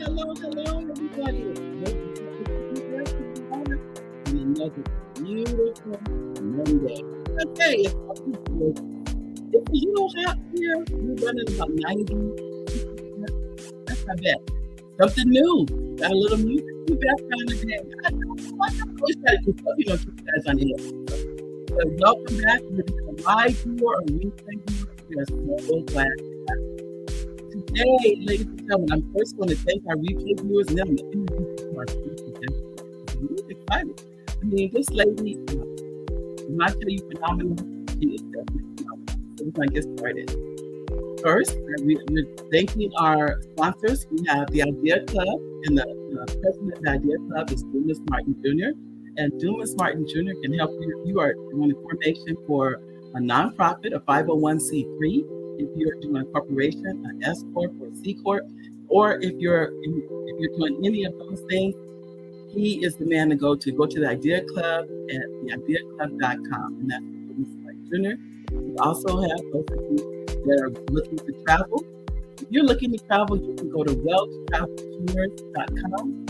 hello, everybody. And another beautiful Monday. Okay, if you don't have here, we're running about 90. That's not bad. Something new. Got a little music in the background today. I always try to keep you guys on the air. So welcome back. We're going to live viewer or replay viewer. We are so glad to have you. Today, ladies and gentlemen, I'm first going to thank our replay viewers and then I'm going to introduce our speaker. I'm really excited. I mean, this lady, when I tell you phenomenal, she is definitely phenomenal. So we're going to get started. First, we're thanking our sponsors. We have the Idea Club, and the president of the Idea Club is Dumas Martin Jr. And Dumas Martin Jr. can help you if you are doing formation for a nonprofit, a 501c3. If you're doing a corporation, an S corp or a C corp, or if you're doing any of those things, he is the man to go to. Go to the Idea Club at theideaclub.com, and that's Dumas Martin Jr. We also have those of you that are looking to travel. If you're looking to travel, you can go to wealthtraveltours.com.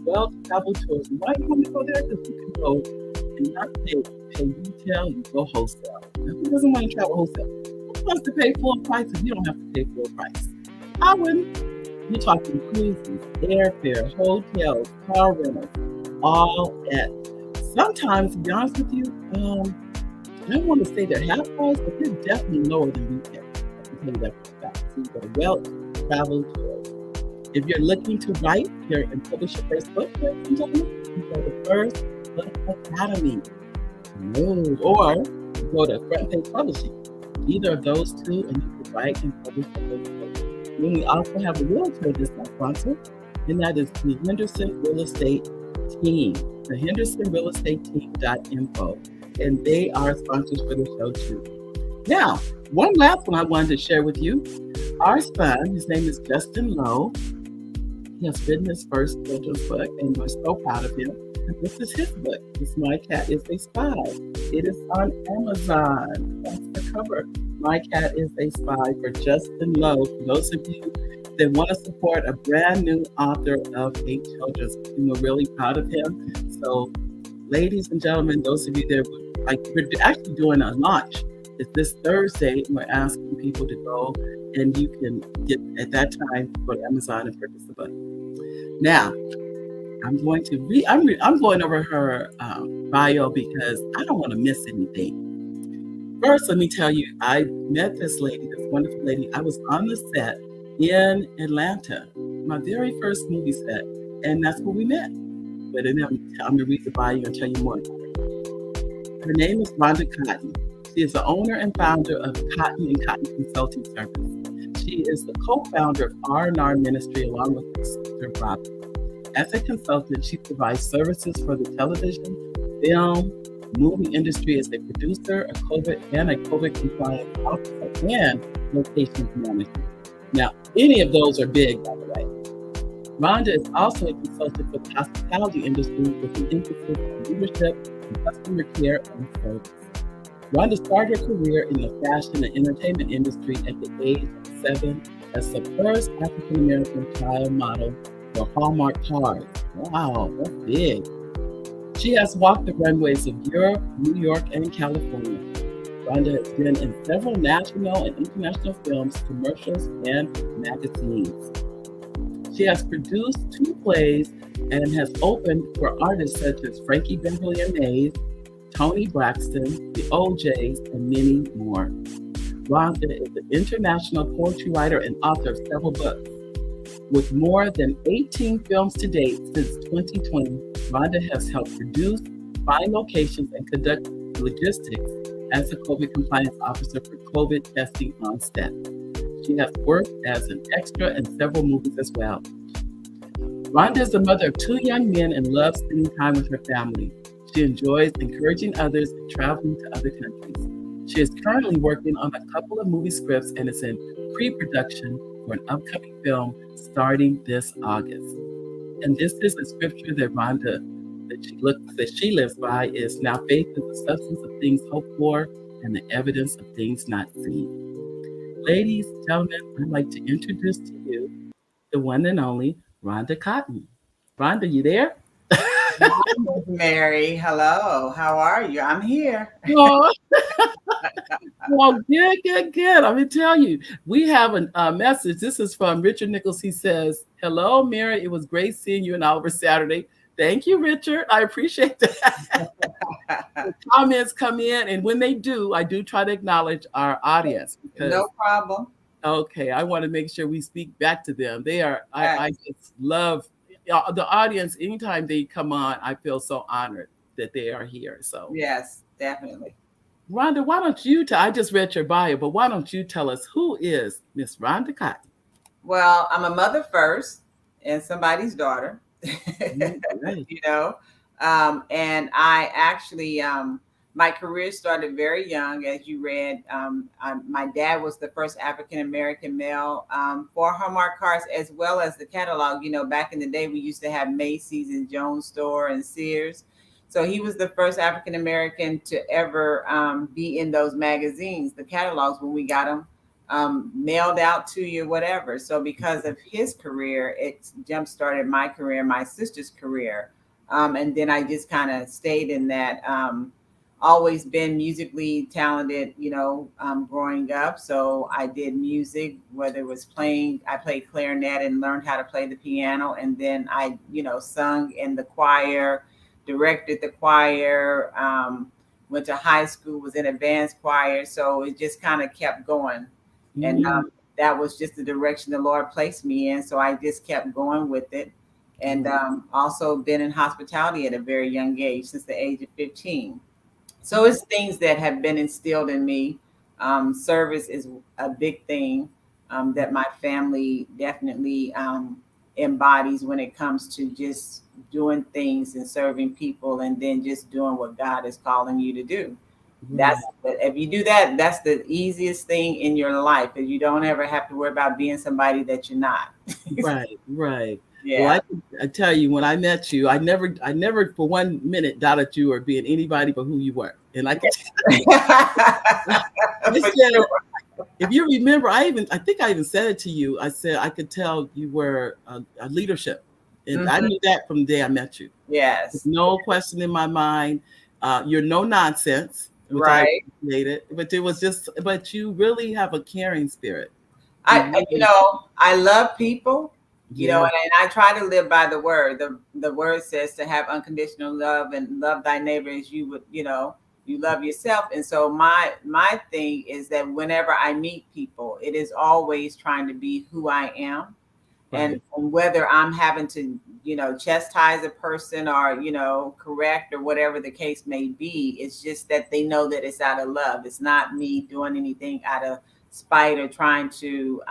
Wealth Travel Tours. Why do you want to go there? Because you can go and not pay retail, you go wholesale. Now, who doesn't want to travel wholesale? Who wants to pay full price if you don't have to pay full price? I wouldn't. You're talking cruises, airfare, hotels, car rentals, all at. Sometimes, to be honest with you, I don't want to say they're half price, but they're definitely lower than retail. I can tell you that for a fact. So you go to Wealth Travel Tours. If you're looking to write here and publish your first book, ladies and gentlemen, you go to First Book Academy. Or you go to Front Page Publishing. Either of those two, and you can write and publish your first book. Then we also have a realtor that's our sponsor, and that is the Henderson Real Estate Team. The Henderson Real Estate Team.info. And they are sponsors for the show too. Now, one last one I wanted to share with you. Our son, his name is Justin Lowe. He has written his first children's book, and we're so proud of him. And this is his book. It's My Cat is a Spy. It is on Amazon. That's the cover. My Cat is a Spy for Justin Lowe. For those of you that want to support a brand new author of a children's book, we're really proud of him. So, ladies and gentlemen, those of you that we're actually doing a launch. It's this Thursday. We're asking people to go, and you can get at that time go to Amazon and purchase the book. Now, I'm going to I'm going over her bio because I don't want to miss anything. First, let me tell you, I met this lady, this wonderful lady. I was on the set in Atlanta, my very first movie set, and that's where we met. But then I'm going to read the bio and tell you more about her. Her name is Rhonda Cotton. She is the owner and founder of Cotton & Cotton Consulting Service. She is the co-founder of R&R Ministry along with her sister, Robin. As a consultant, she provides services for the television, film, movie industry as a producer, a COVID compliance officer, and location manager. Now, any of those are big, by the way. Rhonda is also a consultant for the hospitality industry with an emphasis on leadership and customer care and service. Rhonda started her career in the fashion and entertainment industry at the age of 7 as the first African-American child model for Hallmark Cards. Wow, that's big. She has walked the runways of Europe, New York, and California. Rhonda has been in several national and international films, commercials, and magazines. She has produced 2 plays and has opened for artists such as Frankie Beverly and Mays, Tony Braxton, the OJs, and many more. Rhonda is an international poetry writer and author of several books. With more than 18 films to date since 2020, Rhonda has helped produce, find locations, and conduct logistics as a COVID compliance officer for COVID testing on set. She has worked as an extra in several movies as well. Rhonda is the mother of 2 young men and loves spending time with her family. She enjoys encouraging others and traveling to other countries. She is currently working on a couple of movie scripts and is in pre-production for an upcoming film starting this August. And this is a scripture that Rhonda, that she lives by, is now faith is the substance of things hoped for and the evidence of things not seen. Ladies, gentlemen, I'd like to introduce to you the one and only Rhonda Cotton. Rhonda, you there? Hi, Miss Mary. Hello. How are you? I'm here. Oh, well, good, good, good. Let me tell you, we have a message. This is from Richard Nichols. He says, "Hello, Mary. It was great seeing you and Oliver Saturday. Thank you, Richard. I appreciate that." The comments come in, and when they do, I do try to acknowledge our audience because No problem. okay, I want to make sure we speak back to them. They are, I Yes, just love the audience. Anytime they come on, I feel so honored that they are here. So, yes, definitely. Rhonda, why don't you tell? I just read your bio, but why don't you tell us who is Miss Rhonda Cotton? Well, I'm a mother first and somebody's daughter, Right. you know. And I actually, my career started very young, as you read. My dad was the first African American male for Hallmark Cards, as well as the catalog. You know, back in the day, we used to have Macy's and Jones Store and Sears. So he was the first African American to ever be in those magazines, the catalogs, when we got them mailed out to you, whatever. So because of his career, it jump started my career, my sister's career. And then I just kind of stayed in that. Always been musically talented, growing up. So I did music, whether it was playing, I played clarinet and learned how to play the piano. And then I, sung in the choir, directed the choir, went to high school, was in advanced choir. So it just kind of kept going. And Mm, that was just the direction the Lord placed me in. So I just kept going with it. And mm, also been in hospitality at a very young age, since the age of 15. So it's things that have been instilled in me. Service is a big thing that my family definitely embodies when it comes to just doing things and serving people, and then just doing what God is calling you to do. right, If you do that, that's the easiest thing in your life, because you don't ever have to worry about being somebody that you're not. right, right. Well, Yeah. I tell you, when I met you, I never for one minute doubted you or being anybody but who you were. And I could, I For said, sure. if you remember, I think I even said it to you. I said I could tell you were a leadership, and I Hmm. knew that from the day I met you. There's Yes. no question in my mind. You're no nonsense, which I Right. appreciated. But it was just, but you really have a caring spirit. I, You I- you really, know, I love people, yeah, and I try to live by the word. The word says to have unconditional love and love thy neighbor as you would, you love yourself. And so my thing is that whenever I meet people, it is always trying to be who I am. and, right, and whether I'm having to, chastise a person, or, correct, or whatever the case may be, it's just that they know that it's out of love. It's not me doing anything out of spite, or trying to,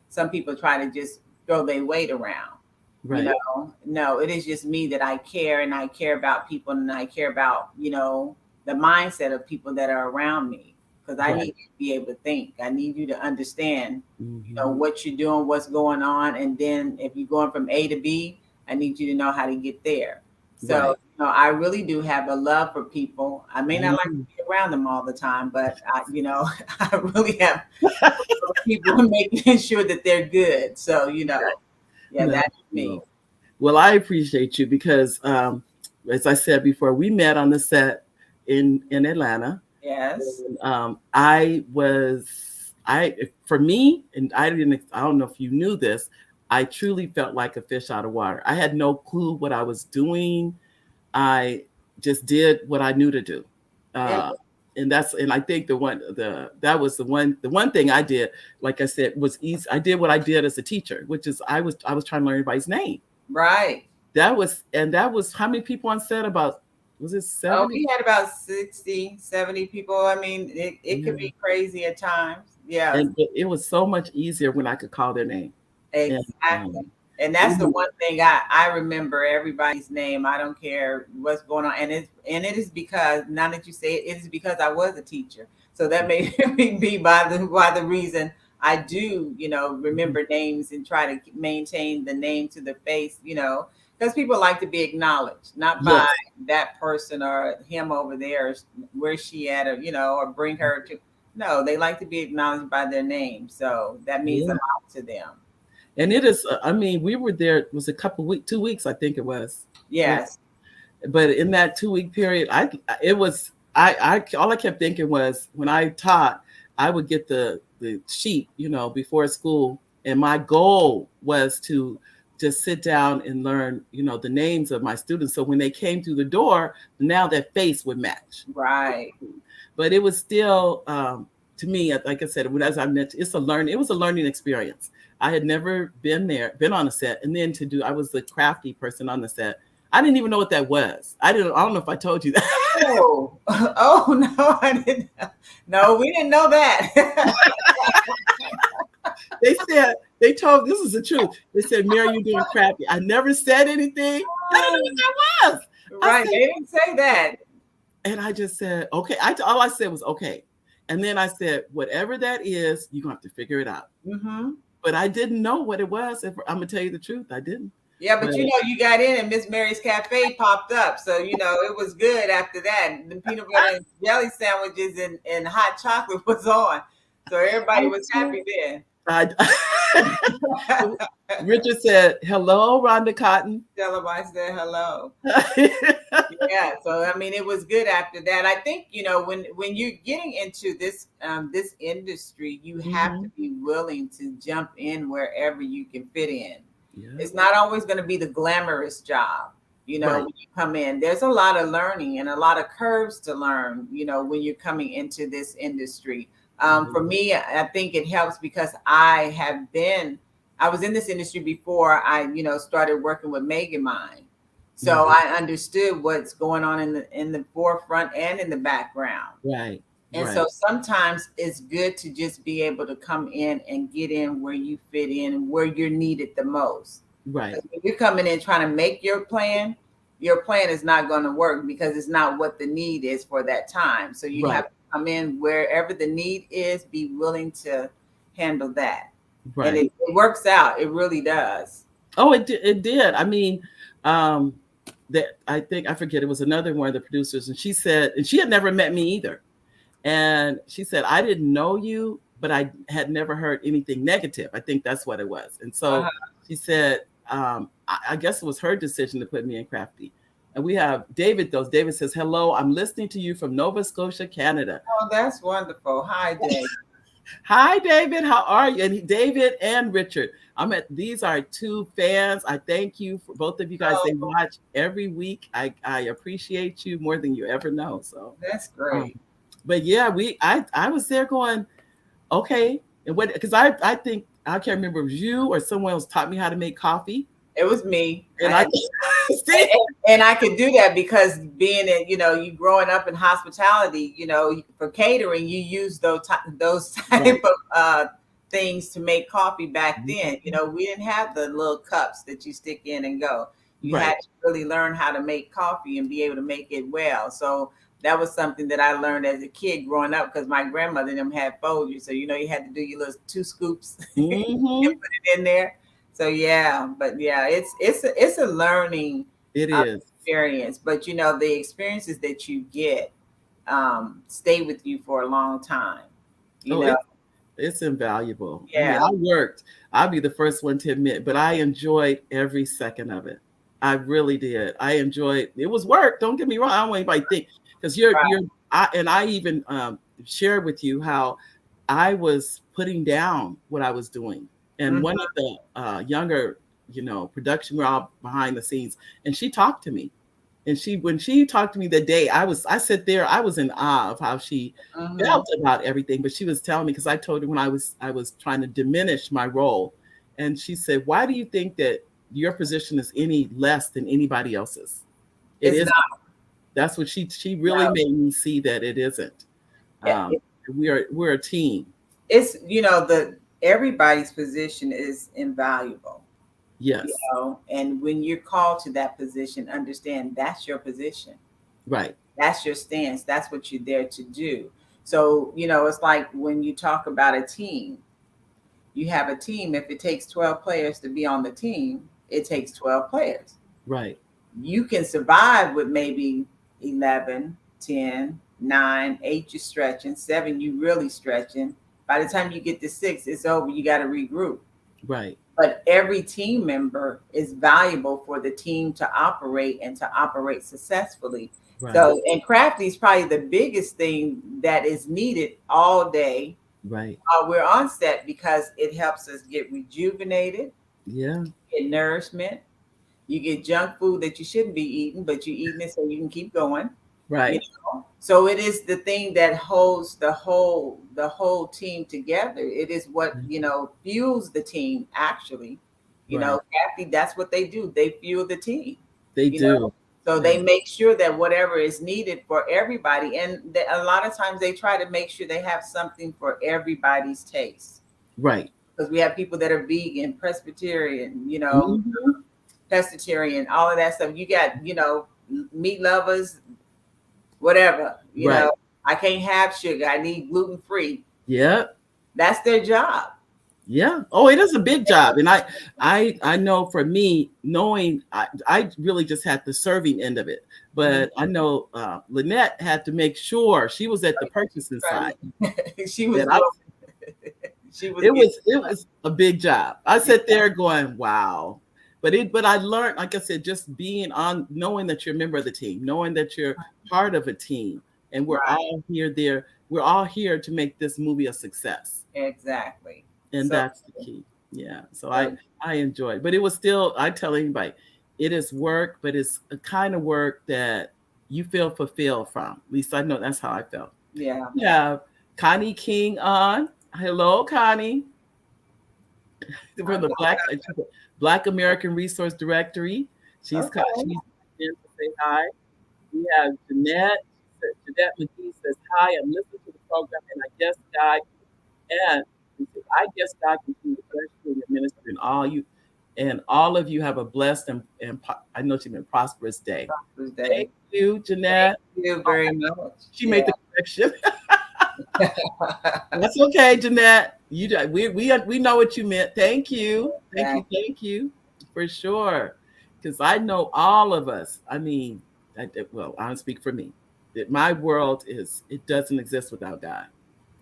some people try to just throw their weight around. right, No, it is just me, that I care, and I care about people, and I care about, the mindset of people that are around me. Because I need right. you to be able to think. I need you to understand, Hmm. what you're doing, what's going on. And then if you're going from A to B, I need you to know how to get there. So, Right. I really do have a love for people. I may not like to Mhm. be around them all the time, but I really have for people, making sure that they're good. So, yeah, No, that's me. no. Well, I appreciate you because, as I said before, we met on the set in Atlanta. Yes. And, I was I for me, and I don't know if you knew this. I truly felt like a fish out of water. I had no clue what I was doing. I just did what I knew to do. Yeah. Uh, and I think the one thing I did, like I said, was easy. I did what I did as a teacher, which is I was trying to learn everybody's name. Right. That was how many people on set? About was it Oh, 70? we had about 60, 70 people. I mean, it could Yeah. be crazy at times. Yeah. And it was so much easier when I could call their name. And Exactly. And that's the even one thing I remember everybody's name. I don't care what's going on. And it is because, now that you say it, it is because I was a teacher. So that may be by the reason I do, mhm, remember names and try to maintain the name to the face, because people like to be acknowledged, not by yes. that person or him over there, or where's she at, or, or bring her to. No, they like to be acknowledged by their name. So that means a Yeah. lot to them. And it is, I mean, we were there, it was a couple weeks, 2 weeks, I think it was. Yes. But in that 2 week period, all I kept thinking was when I taught, I would get the sheet, before school. And my goal was to just sit down and learn, the names of my students. So when they came through the door, now their face would match. Right. But it was still, to me, like I said, as I mentioned, it was a learning experience. I had never been on a set. And then I was the crafty person on the set. I didn't even know what that was. I don't know if I told you that. Oh, no, I didn't. No, we didn't know that. They told, this is the truth. They said, Mary, you're doing crafty. I never said anything. I don't know what that was. Right. They didn't say that. And I just said, okay. All I said was, okay. And then I said, whatever that is, you're going to have to figure it out. Mm-hmm. But I didn't know what it was. If I'm going to tell you the truth, I didn't. Yeah, but you got in and Miss Mary's Cafe popped up. So, it was good after that. The peanut butter and jelly sandwiches and hot chocolate was on. So everybody was happy there. Richard said, hello, Rhonda Cotton. Tell him I said hello. Yeah, so I mean, it was good after that. I think, when you're getting into this this industry, you have to be willing to jump in wherever you can fit in. Yeah. It's not always going to be the glamorous job, right. When you come in. There's a lot of learning and a lot of curves to learn, when you're coming into this industry. For me, I think it helps because I was in this industry before I, started working with MegaMind. So I understood what's going on in the forefront and in the background. Right. And so sometimes it's good to just be able to come in and get in where you fit in and where you're needed the most. Right. When you're coming in trying to make your plan is not going to work because it's not what the need is for that time. So you have to come in wherever the need is, be willing to handle that. Right. And it works out. It really does. Oh, it did. I mean, I think, I forget, it was another one of the producers, and she said, and she had never met me either. And she said, I didn't know you, but I had never heard anything negative. I think that's what it was. And so she said, I guess it was her decision to put me in crafty. And we have David, though. David says, hello, I'm listening to you from Nova Scotia, Canada. Oh, that's wonderful. Hi, David. Hi, David. How are you? And David and Richard. These are two fans. I thank you for both of you guys. They watch every week. I appreciate you more than you ever know. So that's great. But yeah, I was there going, okay. And because I think, I can't remember if it was you or someone else taught me how to make coffee. It was me. And and I could do that because being in, you growing up in hospitality, for catering, you use those type of things to make coffee back then. We didn't have the little cups that you stick in and go. You had to really learn how to make coffee and be able to make it well. So that was something that I learned as a kid growing up because my grandmother and them had Folgers. So, you had to do your little 2 scoops and put it in there. So, it's a learning experience. But, the experiences that you get stay with you for a long time. It's invaluable. Yeah. I mean, I'll be the first one to admit, but I enjoyed every second of it. I really did. I enjoyed it. Was work. Don't get me wrong. I don't want anybody to think. Because I even shared with you how I was putting down what I was doing. And one of the younger, production, we're all behind the scenes, and she talked to me. And when she talked to me that day, I sat there, I was in awe of how she felt about everything. But she was telling me, because I told her when I was trying to diminish my role. And she said, why do you think that your position is any less than anybody else's? It is not. That's what she really made me see that it isn't. We're a team. It's everybody's position is invaluable. Yes. And when you're called to that position, understand that's your position. Right. That's your stance. That's what you're there to do. So, it's like when you talk about a team, you have a team. If it takes 12 players to be on the team, it takes 12 players. Right. You can survive with maybe 11, 10, 9, 8, you're stretching, 7, you really stretching. By the time you get to 6, it's over. You got to regroup. Right. but every team member is valuable for the team to operate and to operate successfully. Right. So, and crafty is probably the biggest thing that is needed all day Right. while we're on set, because it helps us get rejuvenated, Yeah. get nourishment. You get junk food that you shouldn't be eating, but you're eating it so you can keep going. You Right. know, so it is the thing that holds the whole team together. It is what, fuels the team actually. Right. Kathy, that's what they do. They fuel the team. They You know, do. so Yeah. they make sure that whatever is needed for everybody, and a lot of times they try to make sure they have something for everybody's taste. Right. Because we have people that are vegan, Presbyterian, Mhm. pescatarian, all of that stuff. You got, meat lovers, whatever, Right. I can't have sugar. I need gluten free. Yeah. That's their job. Yeah. Oh, it is a big job. And I know for me, knowing I really just had the serving end of it. But I know Lynette had to make sure she was at the purchasing side. She was That I, she was it was a big job. I sat there going, wow. But I learned, like I said, just being on, knowing that you're a member of the team, knowing that you're part of a team, and we're right. all here there. We're all here to make this movie a success. Exactly. And So, that's the key. Yeah. So so I enjoyed, but it was still, I tell anybody, it is work, but it's a kind of work that you feel fulfilled from. At least I know that's how I felt. yeah. Yeah. Connie King on. Hello, Connie. From the Black American Resource Directory. She's Okay. she's in to say hi. We have Jeanette. Jeanette McGee says hi. I'm listening to the program, and I guess God and I guess God continue to bless you in your ministry, and all of you have a blessed and I know she's been prosperous day. Tuesday. Thank you, Jeanette. Thank you very much. She made the correction. That's okay, Jeanette. We know what you meant. Thank you. Thank you for sure. Because I know all of us. I mean, well, I don't speak for me. That my world it doesn't exist without God.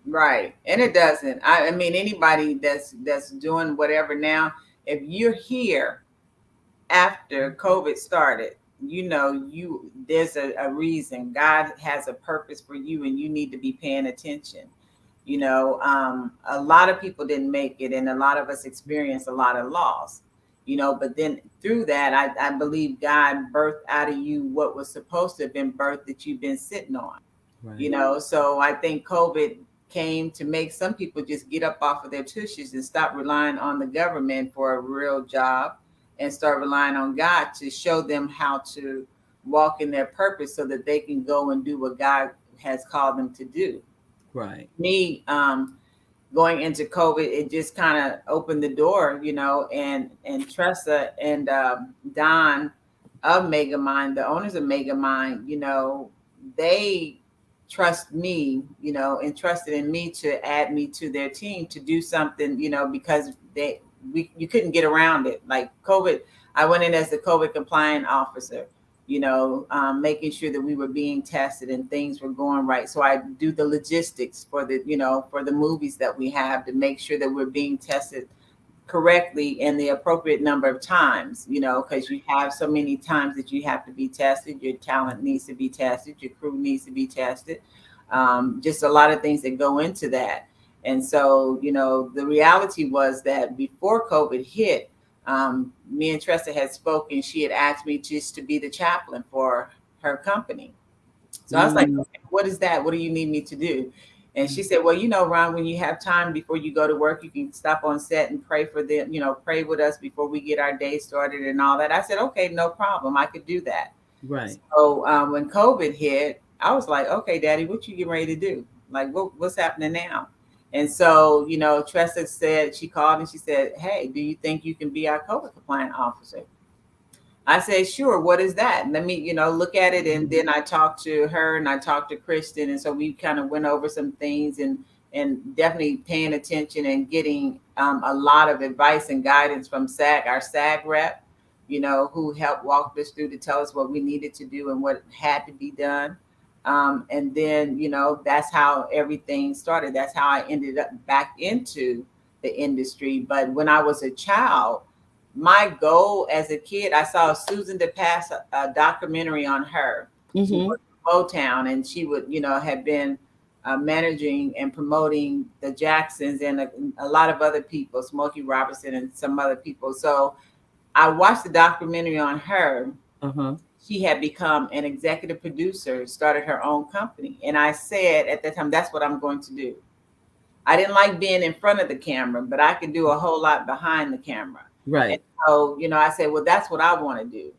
Right. And it doesn't. I mean, anybody that's doing whatever now, if you're here after COVID started, there's a reason. God has a purpose for you, and you need to be paying attention. A lot of people didn't make it, and a lot of us experienced a lot of loss. But then through that, I believe God birthed out of you what was supposed to have been birthed that you've been sitting on. Right. So I think COVID came to make some people just get up off of their tushes and stop relying on the government for a real job, and start relying on God to show them how to walk in their purpose so that they can go and do what God has called them to do. Right. Me, going into COVID, it just kind of opened the door, and Tressa and Don of MegaMind, the owners of MegaMind, they trust me, entrusted in me to add me to their team to do something, because you couldn't get around it. Like COVID, I went in as the COVID compliant officer, making sure that we were being tested and things were going right. So I do the logistics for the movies that we have to make sure that we're being tested correctly in the appropriate number of times, because you have so many times that you have to be tested. Your talent needs to be tested. Your crew needs to be tested. Just a lot of things that go into that. And so, the reality was that before COVID hit, me and Tressa had spoken. She had asked me just to be the chaplain for her company. So I was like, okay, what is that? What do you need me to do? And she said, well, Ron, when you have time before you go to work, you can stop on set and pray for them, pray with us before we get our day started and all that. I said, okay, no problem. I could do that. Right. So when COVID hit, I was like, okay, Daddy, what you getting ready to do? Like, what's happening now? And so, Tressa said, she called and she said, hey, do you think you can be our COVID compliant officer? I said, sure. What is that? Let me, look at it. And then I talked to her and I talked to Kristen. And so we kind of went over some things and definitely paying attention and getting a lot of advice and guidance from our SAG rep, who helped walk us through to tell us what we needed to do and what had to be done. And then, that's how everything started. That's how I ended up back into the industry. But when I was a child, my goal as a kid, I saw Susan DePass, a documentary on her. She Mm-hmm. worked in Motown, and she would, had been managing and promoting the Jacksons and a lot of other people, Smokey Robinson and some other people. So I watched the documentary on her. Uh-huh. She had become an executive producer, started her own company. And I said at that time, that's what I'm going to do. I didn't like being in front of the camera, but I could do a whole lot behind the camera. And Right. so, I said, well, that's what I want to do.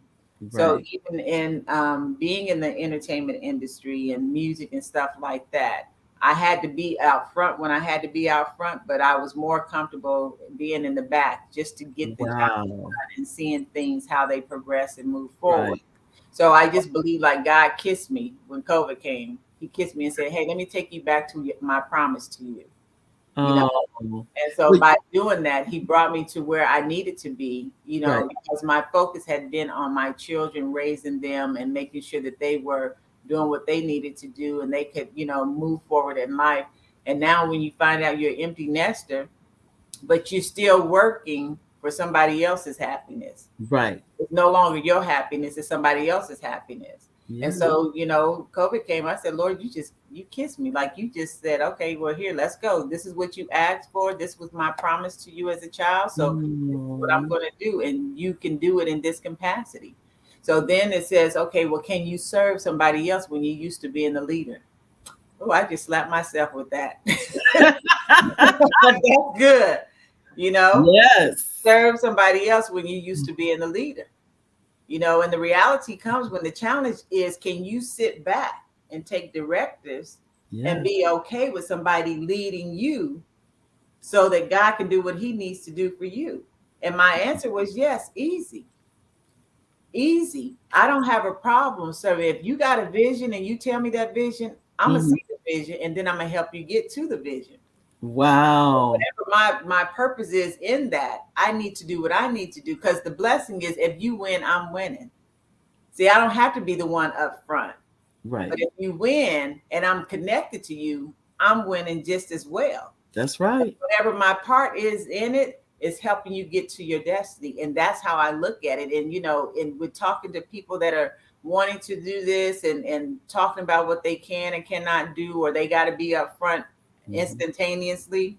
So Right. even in being in the entertainment industry and music and stuff like that, I had to be out front when I had to be out front, but I was more comfortable being in the back just to get the job done Wow. and seeing things, how they progress and move forward. Right. So I just believe like God kissed me when COVID came. He kissed me and said, hey, let me take you back to my promise to you. Oh, And so wait, by doing that, he brought me to where I needed to be, right. because my focus had been on my children, raising them and making sure that they were doing what they needed to do and they could, move forward in life. And now when you find out you're an empty nester, but you're still working for somebody else's happiness, Right. it's no longer your happiness, it's somebody else's happiness. Yeah. And so, COVID came. I said, Lord, you kissed me. Like you just said, okay, well, here, let's go. This is what you asked for. This was my promise to you as a child. So this is what I'm going to do. And you can do it in this capacity. So then it says, okay, well, can you serve somebody else when you used to being the leader? Oh, I just slapped myself with that. That's good. Yes. Serve somebody else when you used to being the leader. And the reality comes when the challenge is, can you sit back and take directives and be okay with somebody leading you so that God can do what he needs to do for you? And my answer was yes, easy. Easy. I don't have a problem. So if you got a vision and you tell me that vision, I'm going to see the vision and then I'm going to help you get to the vision. Wow. Whatever my purpose is in that, I need to do what I need to do, because the blessing is if you win, I'm winning. See, I don't have to be the one up front. Right. But if you win and I'm connected to you, I'm winning just as well. That's right. Whatever my part is in it is helping you get to your destiny. And that's how I look at it. And, and we're talking to people that are wanting to do this and talking about what they can and cannot do, or they got to be up front instantaneously.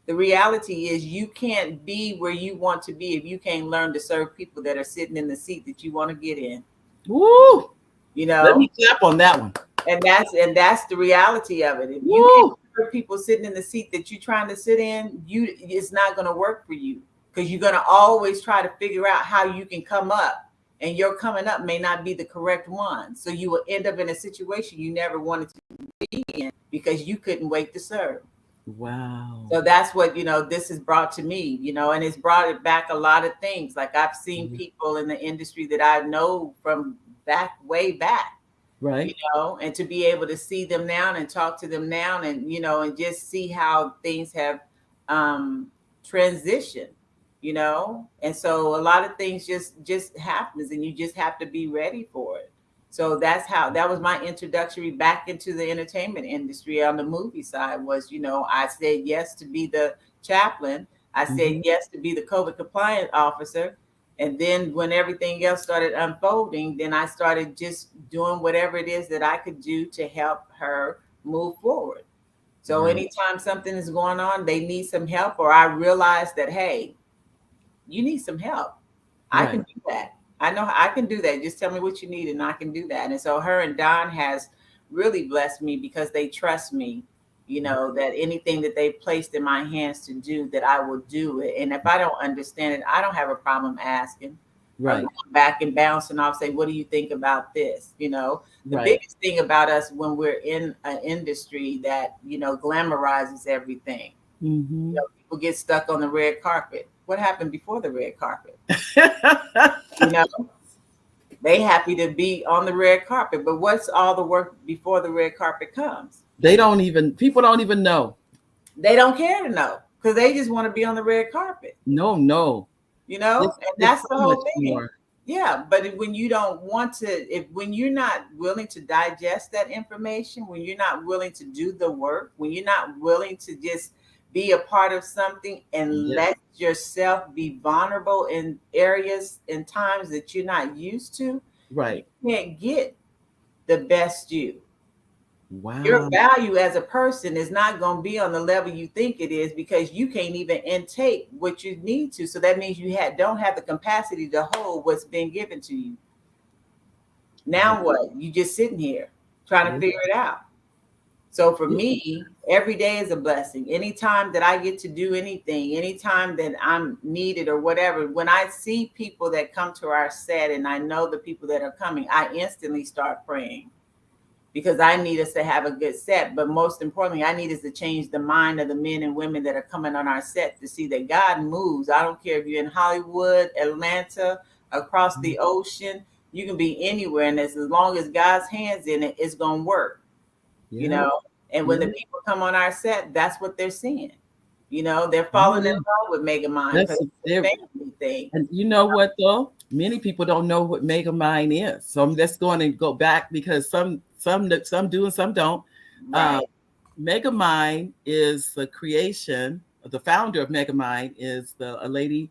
The reality is you can't be where you want to be if you can't learn to serve people that are sitting in the seat that you want to get in. Woo! Let me clap on that one. And that's the reality of it. If you can't serve people sitting in the seat that you're trying to sit in, it's not going to work for you, because you're going to always try to figure out how you can come up, and your coming up may not be the correct one. So you will end up in a situation you never wanted to be in because you couldn't wait to serve. Wow. So that's what, this has brought to me, and it's brought it back a lot of things. Like I've seen people in the industry that I know from way back, right. And to be able to see them now and talk to them now and, and just see how things have transitioned, and so a lot of things just happens and you just have to be ready for it. So that was my introductory back into the entertainment industry on the movie side was, I said yes to be the chaplain. I said yes to be the COVID compliance officer. And then when everything else started unfolding, then I started just doing whatever it is that I could do to help her move forward. So anytime something is going on, they need some help, or I realize that, hey, you need some help. I can do that. I know I can do that. Just tell me what you need and I can do that. And so her and Don has really blessed me because they trust me, that anything that they placed in my hands to do, that I will do it. And if I don't understand it, I don't have a problem asking. Right. Going back and bouncing off, say, what do you think about this? The biggest thing about us when we're in an industry that, glamorizes everything. People get stuck on the red carpet. What happened before the red carpet? They happy to be on the red carpet, but what's all the work before the red carpet comes? People don't even know. They don't care to know because they just want to be on the red carpet. No. And that's the whole thing. More. Yeah, but when you don't want to, when you're not willing to digest that information, when you're not willing to do the work, when you're not willing to just be a part of something and Yeah. let yourself be vulnerable in areas and times that you're not used to, you Right. can't get the best you. Your Wow. value as a person is not going to be on the level you think it is because you can't even intake what you need to. So that means don't have the capacity to hold what's been given to you. Yeah. Now what? You just sitting here trying to Yeah. figure it out. So for Yeah. me, every day is a blessing. Anytime that I get to do anything, anytime that I'm needed or whatever, when I see people that come to our set and I know the people that are coming, I instantly start praying because I need us to have a good set. But most importantly, I need us to change the mind of the men and women that are coming on our set to see that God moves. I don't care if you're in Hollywood, Atlanta, across the ocean, you can be anywhere. And as long as God's hands in it, it's going to work, you Yeah. know. And when the Yeah. people come on our set, that's what they're seeing. They're Oh, falling in yeah. love with MegaMind because That's it's a there. family thing. And you know what though? Many people don't know what MegaMind is. So I'm just going to go back because some do and some don't. Uh, Right. MegaMind is the creation. The founder of MegaMind is a lady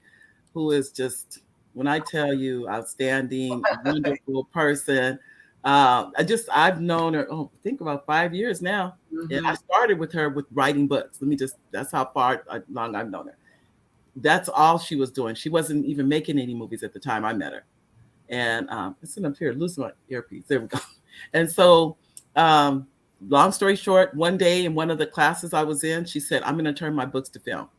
who is just, when I tell you, outstanding, wonderful person. I've known her. Oh, I think about 5 years now. And I Hmm. started with her with writing books. That's how long I've known her. That's all she was doing. She wasn't even making any movies at the time I met her. And listen up here, lose my earpiece. There we go. And so, um, long story short, one day in one of the classes I was in, she said, "I'm going to turn my books to film."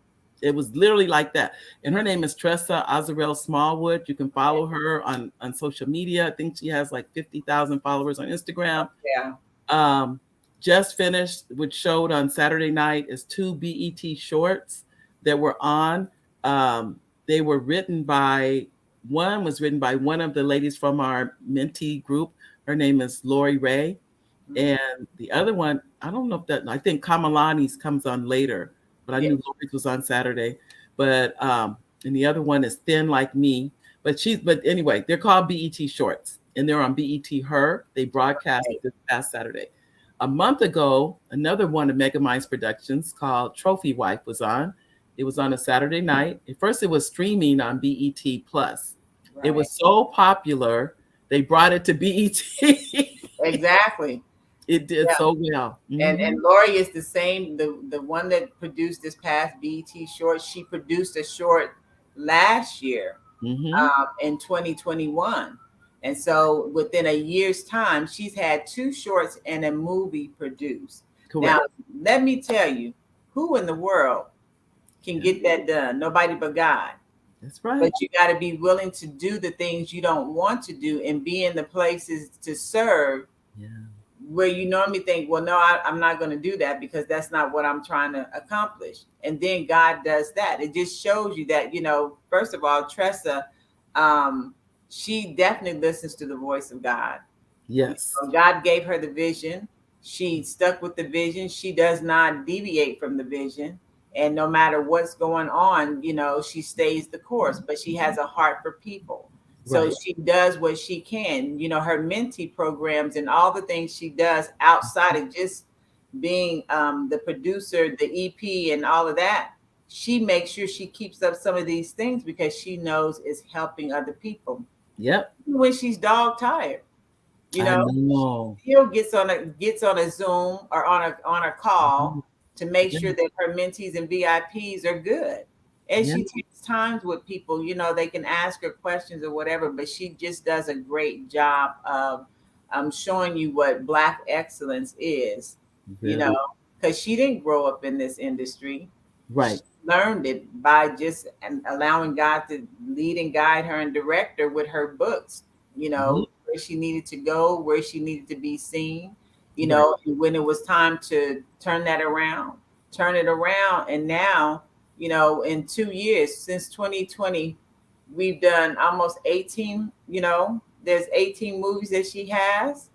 It was literally like that. And her name is Tressa Azarel Smallwood. You can follow her on social media. I think she has like 50,000 followers on Instagram. Yeah. Um, just finished, which showed on Saturday night, is two BET shorts that were on. Um, they were written by one was written by one of the ladies from our mentee group. Her name is Lori Ray. Mhm. And the other one, I don't know if that, I think Kamalani's comes on later, but I Yeah. knew Lori's was on Saturday. But, and the other one is Thin Like Me. But anyway, they're called BET Shorts and they're on BET Her. They broadcast Right. this past Saturday. A month ago, another one of Megamind's productions called Trophy Wife was on. It was on a Saturday night. At first, it was streaming on BET Plus. It Right. was so popular, they brought it to BET. Exactly. It did Yeah. so well. And Lori is the same, the one that produced this past BET short. She produced a short last year, Hmm. in 2021. And so within a year's time, she's had two shorts and a movie produced. Now, Correct. let me tell you, who in the world can Yeah, get that done? Nobody but God. that's But right. you got to be willing to do the things you don't want to do and be in the places to serve Yeah. where you normally think, well, no, I'm not going to do that because that's not what I'm trying to accomplish. And then God does that. It just shows you that, first of all, Tressa, um, she definitely listens to the voice of God. Yes. God gave her the vision. She stuck with the vision. She does not deviate from the vision. And no matter what's going on, she stays the course, but she has a heart for people. So Right. she does what she can, her mentee programs and all the things she does outside of just being the producer, the EP, and all of that. She makes sure she keeps up some of these things because she knows it's helping other people. Yep. When she's dog tired, I she know. still gets on a Zoom or on a call to make Yeah. sure that her mentees and VIPs are good. And Yeah. she takes times with people, they can ask her questions or whatever, but she just does a great job of showing you what Black excellence is, you Really. know, because she didn't grow up in this industry. She Right. learned it by just allowing God to lead and guide her and direct her with her books, Yeah. where she needed to go, where she needed to be seen, Right. and when it was time to turn it around. And now, in 2 years, since 2020, we've done almost 18, there's 18 movies that she has,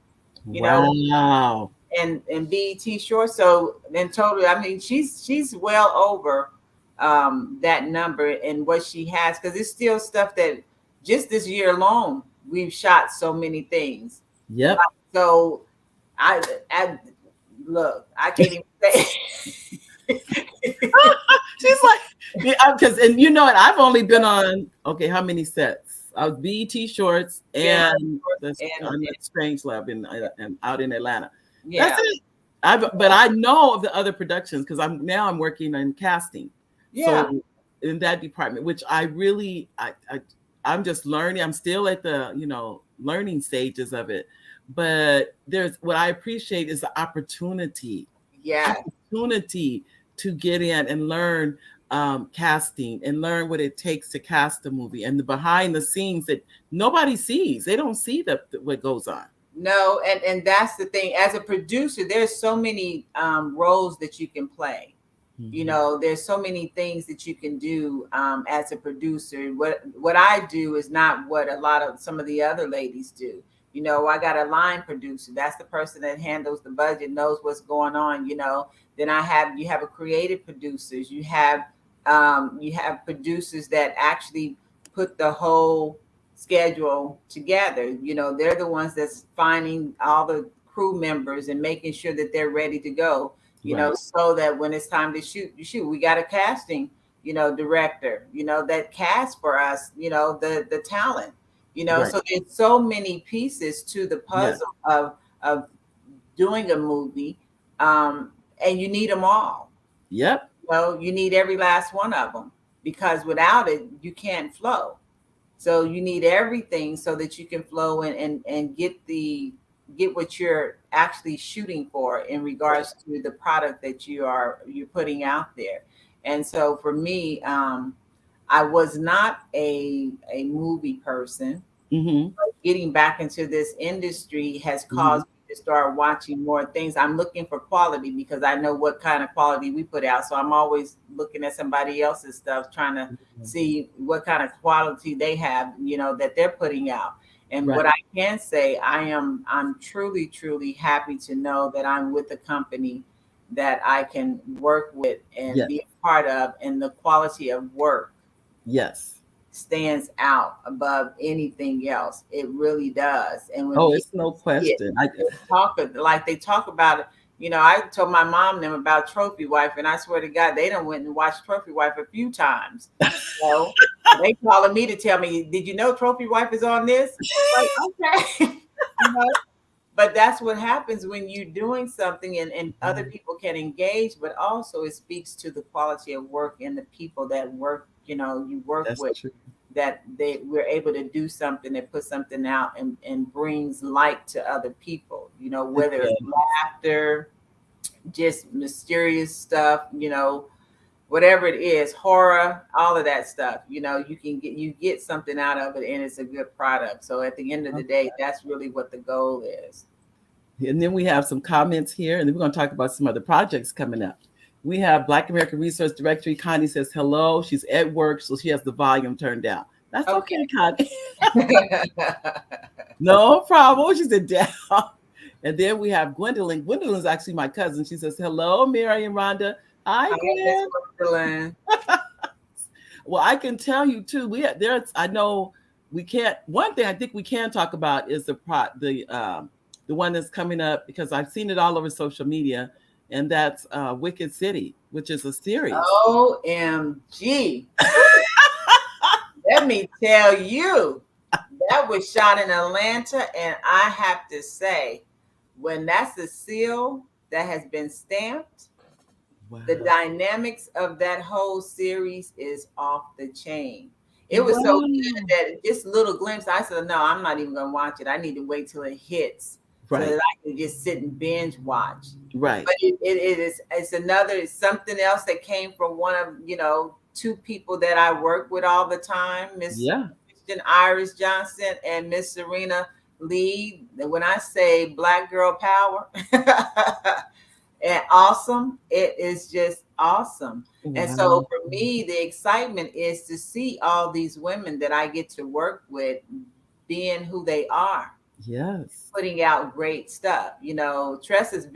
you know, Wow. and BET short. So in total, I mean, she's well over that number and what she has, because it's still stuff that just this year alone we've shot so many things. Yep. So I look, I can't even say. She's like, because, and you know what? I've only been on, okay, how many sets? I was BET Shorts Yeah, and this and on the Strange Lab in out in Atlanta. That's yeah, it. But I know of the other productions because I'm working in casting. yeah. So in that department, which I really I'm just learning. I'm still at the learning stages of it. But there's what I appreciate is the Yes. opportunity to get in and learn casting and learn what it takes to cast a movie and the behind the scenes that nobody sees. They don't see what goes on. No, and that's the thing. As a producer, there's so many roles that you can play. You Mhm. know, there's so many things that you can do as a producer. What I do is not what a lot of some of the other ladies do. You know, I got a line producer. That's the person that handles the budget, knows what's going on. You know, then you have a creative producers. You have producers that actually put the whole schedule together. You know, they're the ones that's finding all the crew members and making sure that they're ready to go, you know, Right. so that when it's time to shoot, you shoot. We got a casting, director, that cast for us, the talent, Right. so there's so many pieces to the Yes. puzzle of doing a movie. And you need them all. Yep. You need every last one of them, because without it, you can't flow. So you need everything so that you can flow and get what you're actually shooting for in regards to the product that you're putting out there. And so for me, I was not a movie person. Hmm. Getting back into this industry has Hmm. caused me to start watching more things. I'm looking for quality because I know what kind of quality we put out. So I'm always looking at somebody else's stuff, trying to see what kind of quality they have, that they're putting out. And what Right. I can say, I'm truly, truly happy to know that I'm with a company that I can work with and Yes. be a part of, and the quality of work Yes. stands out above anything else. It really does. And when Oh, it's people no see it, question. they talk about it. I told my mom and them about Trophy Wife, and I swear to God, they done went and watched Trophy Wife a few times. So they calling me to tell me, "Did you know Trophy Wife is on this?" Like, okay, you know. But that's what happens when you're doing something and other people can engage, but also it speaks to the quality of work and the people that work, you work That's with, true. that we're able to do something and put something out and brings light to other people, whether it's Yeah. laughter, just mysterious stuff, whatever it is, horror, all of that stuff, you get something out of it, and it's a good product. So at the end of the day, that's really what the goal is. And then we have some comments here, and then we're going to talk about some other projects coming up. We have Black American Resource Directory. Connie says hello. She's at work, so she has the volume turned down. That's okay, Connie. No problem. She said down. And then we have Gwendolyn. Gwendolyn's actually my cousin. She says hello, Mary and Rhonda. Hi, Hi, Miss Gwen. Gwendolyn. Well, I can tell you too. I know we can't. One thing I think we can talk about is the one that's coming up, because I've seen it all over social media, and that's Wicked City, which is a series. OMG. Let me tell you, that was shot in Atlanta, and I have to say, when that's a seal that has been stamped, Wow. the dynamics of that whole series is off the chain. It was so Wow. good that just little glimpse, I said, no, I'm not even gonna watch it. I need to wait till it hits so Right. that I can just sit and binge watch. Right. But it's something else that came from one of, two people that I work with all the time, Miss Yeah. Christian Iris Johnson and Miss Serena Lee. When I say Black girl power, and awesome, it is just awesome. And so Wow. for me, the excitement is to see all these women that I get to work with being who they are, Yes. putting out great stuff. Tress is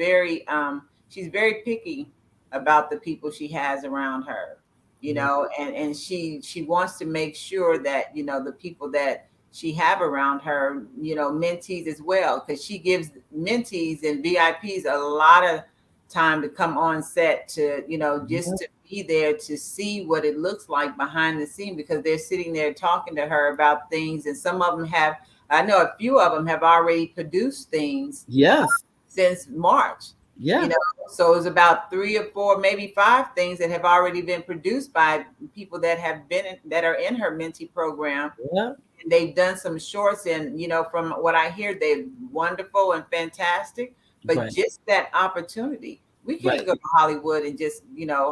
she's very picky about the people she has around her, and she wants to make sure that, the people that she have around her, mentees as well, because she gives mentees and VIPs a lot of time to come on set to, just to be there to see what it looks like behind the scene, because they're sitting there talking to her about things. And some of them have, I know a few of them have already produced things. Yes. Since March. Yeah. So it's about 3 or 4, maybe 5 things that have already been produced by people that have been that are in her mentee program. Yeah. And they've done some shorts, and from what I hear, they're wonderful and fantastic. But just that opportunity, we can't go to Hollywood and just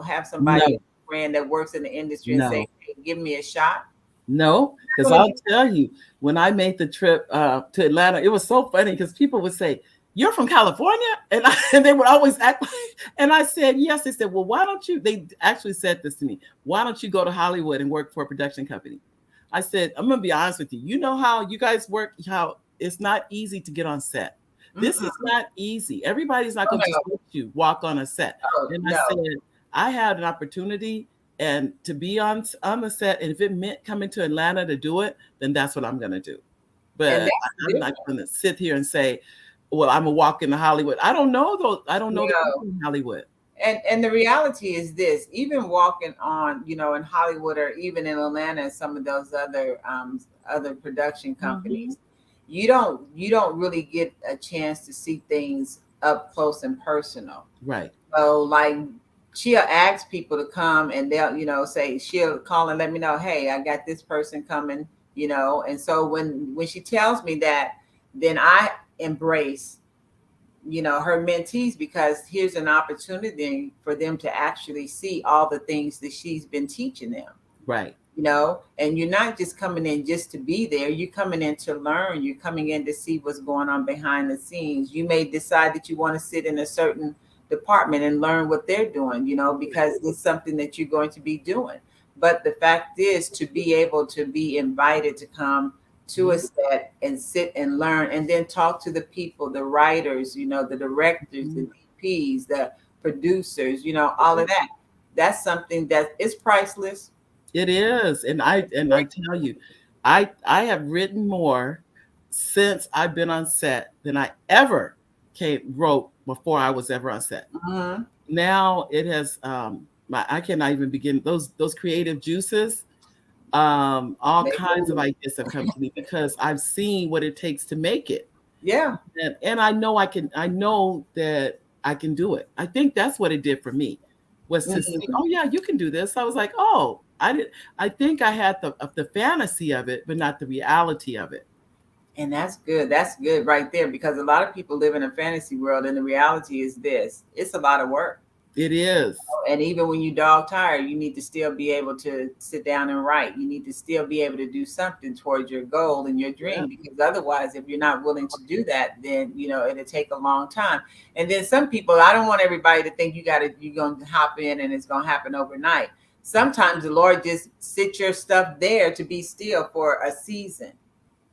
have somebody brand that works in the industry and say, hey, give me a shot. No, because I'll tell you, when I made the trip to Atlanta, it was so funny because people would say, "You're from California?" And they would always act like, and I said, yes. They said, well, why don't you, they actually said this to me, why don't you go to Hollywood and work for a production company? I said, I'm going to be honest with you. You know how you guys work, how it's not easy to get on set. This is not easy. Everybody's not going to let you walk on a set. And I said, I had an opportunity and to be on the set, and if it meant coming to Atlanta to do it, then that's what I'm going to do. But I'm not going to sit here and say, well, I'm a walk into Hollywood. I don't know though. I don't know the people in Hollywood. And the reality is this: even walking on, in Hollywood or even in Atlanta and some of those other production companies, you don't really get a chance to see things up close and personal. Right. So like, she'll ask people to come, and they'll say, she'll call and let me know, hey, I got this person coming, and so when she tells me that, then I embrace her mentees, because here's an opportunity for them to actually see all the things that she's been teaching them. Right. And you're not just coming in just to be there. You're coming in to learn. You're coming in to see what's going on behind the scenes. You may decide that you want to sit in a certain department and learn what they're doing, because it's something that you're going to be doing. But the fact is, to be able to be invited to come to a set and sit and learn, and then talk to the people, the writers, the directors, the DPs, the producers, all of that. That's something that is priceless. It is. And I tell you, I have written more since I've been on set than I ever wrote before I was ever on set. Now it has I cannot even begin those creative juices. All kinds of ideas have come to me because I've seen what it takes to make it. Yeah. And I know that I can do it. I think that's what it did for me, was to see, oh yeah, you can do this. I was like, oh, I think I had the fantasy of it, but not the reality of it. And that's good. That's good right there, because a lot of people live in a fantasy world, and the reality is this: it's a lot of work. It is. And even when you dog tired, you need to still be able to sit down and write. You need to still be able to do something towards your goal and your dream, because otherwise, if you're not willing to do that, then, it'll take a long time. And then some people, I don't want everybody to think you're going to hop in and it's going to happen overnight. Sometimes the Lord just sits your stuff there to be still for a season,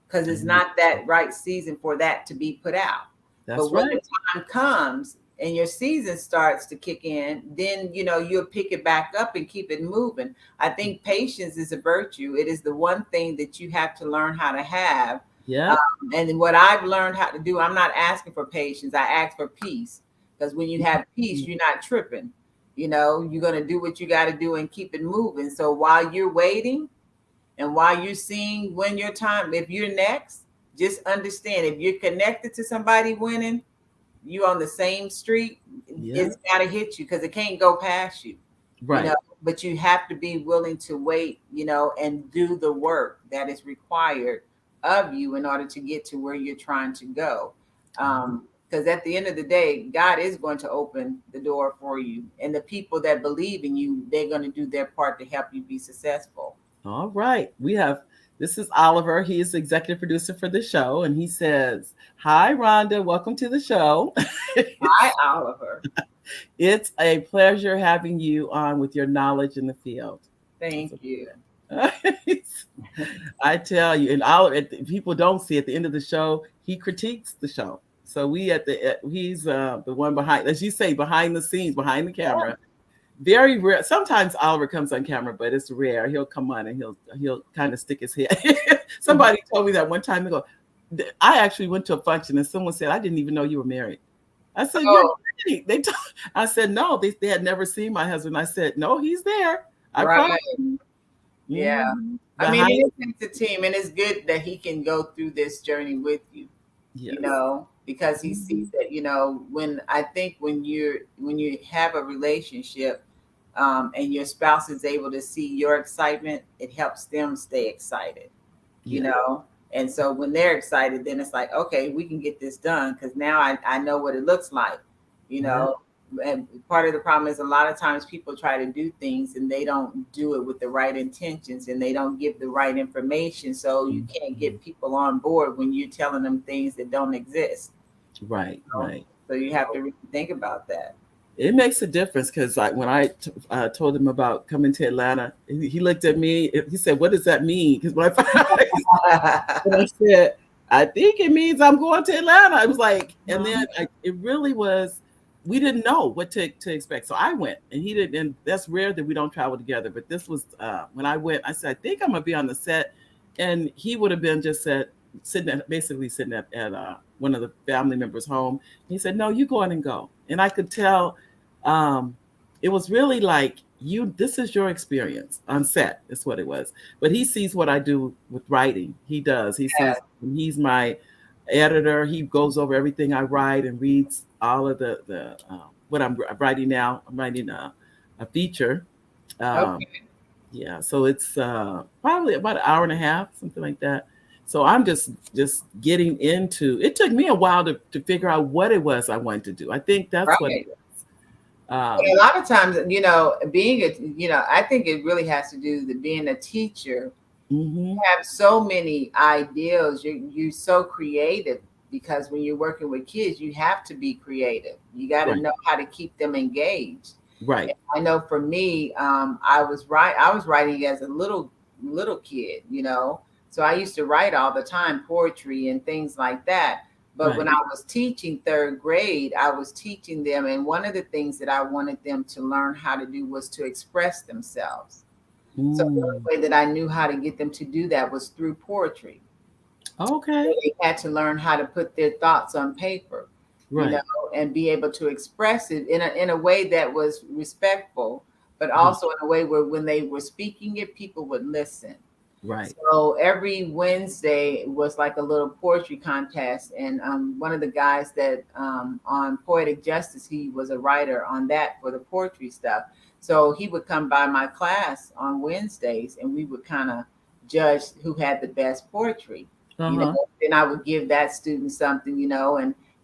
because it's not that right season for that to be put out. But when the time comes and your season starts to kick in, then, you'll pick it back up and keep it moving. I think patience is a virtue. It is the one thing that you have to learn how to have. Yeah. And what I've learned how to do, I'm not asking for patience. I ask for peace, because when you have peace, you're not tripping. You're going to do what you got to do and keep it moving. So while you're waiting and while you're seeing when your time, if you're next, just understand, if you're connected to somebody winning, you on the same street, it's got to hit you, because it can't go past you. Right. But you have to be willing to wait, and do the work that is required of you in order to get to where you're trying to go. Because at the end of the day, God is going to open the door for you. And the people that believe in you, they're going to do their part to help you be successful. All right. This is Oliver. He is the executive producer for the show. And he says, hi, Rhonda. Welcome to the show. Hi, Oliver. It's a pleasure having you on with your knowledge in the field. Thank you. I tell you, and Oliver, people don't see at the end of the show, he critiques the show. So he's the one behind, as you say, behind the scenes, behind the camera. Very rare. Sometimes Oliver comes on camera, but it's rare. He'll come on and he'll kind of stick his head. Somebody told me that one time ago. I actually went to a function and someone said, I didn't even know you were married. I said, "You're Oh, kidding." I said, "No." They had never seen my husband. I said, "No, he's there. I promise right. you." Yeah. I mean, Behind, it takes a team, and it's good that he can go through this journey with you, yes. because he sees Mhm. that, when I think when you have a relationship, and your spouse is able to see your excitement, it helps them stay excited, you Yes. know. And so when they're excited, then it's like, okay, we can get this done because now I know what it looks like, you Yeah. know. And part of the problem is a lot of times people try to do things and they don't do it with the right intentions and they don't give the right information. So you can't Mhm. get people on board when you're telling them things that don't exist. Right. Right. So you have to really think about that. It makes a difference because, like, when I told him about coming to Atlanta, he looked at me. He said, "What does that mean?" Because when I said, "I think it means I'm going to Atlanta," I was like, and then it really was. We didn't know what to expect, so I went, and he didn't. And that's rare that we don't travel together. But this was when I went. I said, "I think I'm gonna be on the set," and he would have been just said basically sitting at one of the family members' home. He said, "No, you go in and go," and I could tell um, it was really like you. This is your experience on set. That's what it was. But he sees what I do with writing. He does. He sees. He's my editor. He goes over everything I write and reads all of the what I'm writing now. I'm writing a feature. Um, Okay. yeah, so it's probably about an hour and a half, something like that. So I'm just getting into. It took me a while to figure out what it was I wanted to do. I think that's what it Right. is. And a lot of times, being I think it really has to do with being a teacher. Mm-hmm. Have so many ideals. You're so creative because when you're working with kids, you have to be creative. You got to Right, know how to keep them engaged. right, And I know for me, I was writing as a little kid, so I used to write all the time, poetry and things like that. But when right. I was teaching third grade, I was teaching them, and one of the things that I wanted them to learn how to do was to express themselves. So the Mm. only way that I knew how to get them to do that was through poetry. Okay, They had to learn how to put their thoughts on paper, you know, right, and be able to express it in a way that was respectful, but right, also in a way where when they were speaking it, people would listen. right. So every Wednesday was like a little poetry contest, and one of the guys that on Poetic Justice, he was a writer on that for the poetry stuff. So he would come by my class on Wednesdays, and we would kind of judge who had the best poetry. Uh You know, huh. then I would give that student something,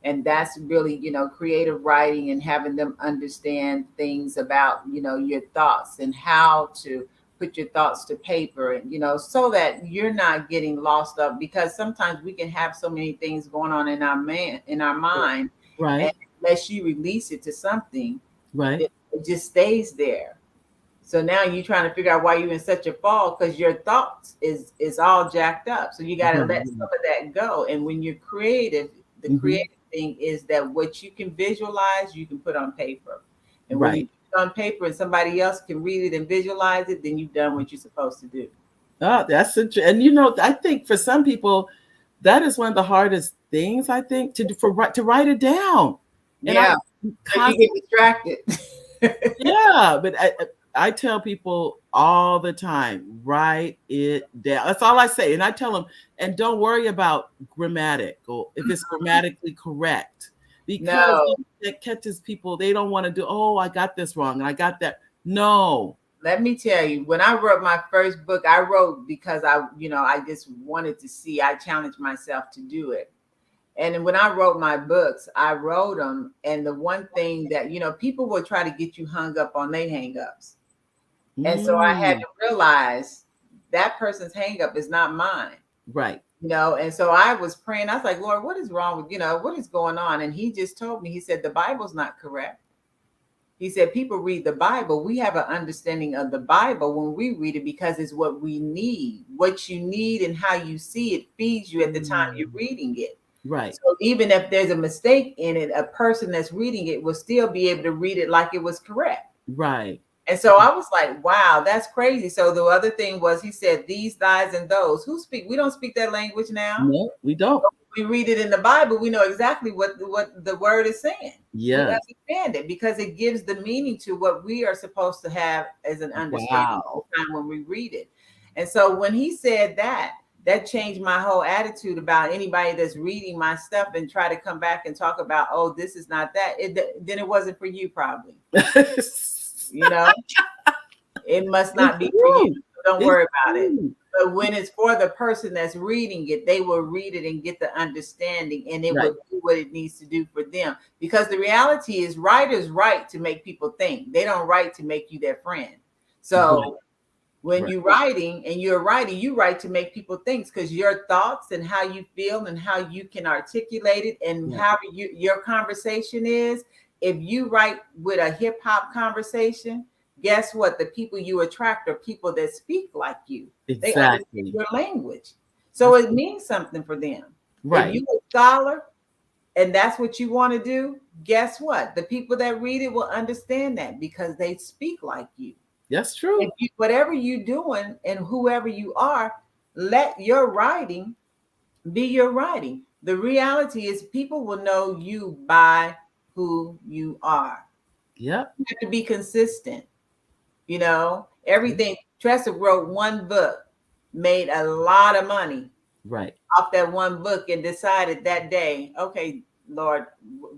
and that's really creative writing and having them understand things about your thoughts and how to put your thoughts to paper, and so that you're not getting lost up, because sometimes we can have so many things going on in our mind, and Right, unless you release it to something, right, it just stays there. So now you're trying to figure out why you're in such a fall, because your thoughts is all jacked up, so you got to let some right. of that go. And when you're creative, the Mm-hmm. creative thing is that what you can visualize you can put on paper, and when you Right. put it on paper and somebody else can read it and visualize it, then you've done what you're supposed to do. That's interesting. And I think for some people, that is one of the hardest things. I think to write it down, and I Yeah, because you constantly. get distracted. Yeah, but I tell people all the time, write it down. That's all I say. And I tell them, and don't worry about grammatical, if it's grammatically correct, because No, it catches people. They don't want to do, oh, I got this wrong and I got that. No. let me tell you, when I wrote my first book, I wrote because I just wanted to see. I challenged myself to do it. And then when I wrote my books, I wrote them. And the one thing that, people will try to get you hung up on their hangups. And so I had Mm, to realize that person's hangup is not mine. right, And so I was praying. I was like, Lord, what is wrong with, what is going on? And he just told me, he said, the Bible's not correct. He said, people read the Bible. We have an understanding of the Bible when we read it because it's what we need. What you need and how you see it feeds you at the time you're mm, reading it. right, So even if there's a mistake in it, a person that's reading it will still be able to read it like it was correct. right. And so I was like, wow, that's crazy. So the other thing was, he said, these, thys, and those. Who speak? We don't speak that language now. No, we don't. we read it in the Bible, we know exactly what the word is saying. Yeah. We understand it because it gives the meaning to what we are supposed to have as an understanding time when we read it. And so when he said that, that changed my whole attitude about anybody that's reading my stuff and try to come back and talk about, oh, this is not that. Then it wasn't for you, probably. You know, it must not be for you. So don't worry about it. But when it's for the person that's reading it, they will read it and get the understanding, and it will do what it needs to do for them. Because the reality is, writers write to make people think. They don't write to make you their friend. So when you're writing and you write to make people think, because your thoughts and how you feel and how you can articulate it and how your conversation is. If you write with a hip hop conversation, guess what? The people you attract are people that speak like you. They understand your language. So it means something for them. If you're a scholar and that's what you want to do, guess what? The people that read it will understand that because they speak like you. That's true. Whatever you're doing and whoever you are, let your writing be your writing. The reality is people will know you by who you are. Yep. You have to be consistent. You know, everything. Tressa wrote one book, made a lot of money off that one book, and decided that day, okay, Lord,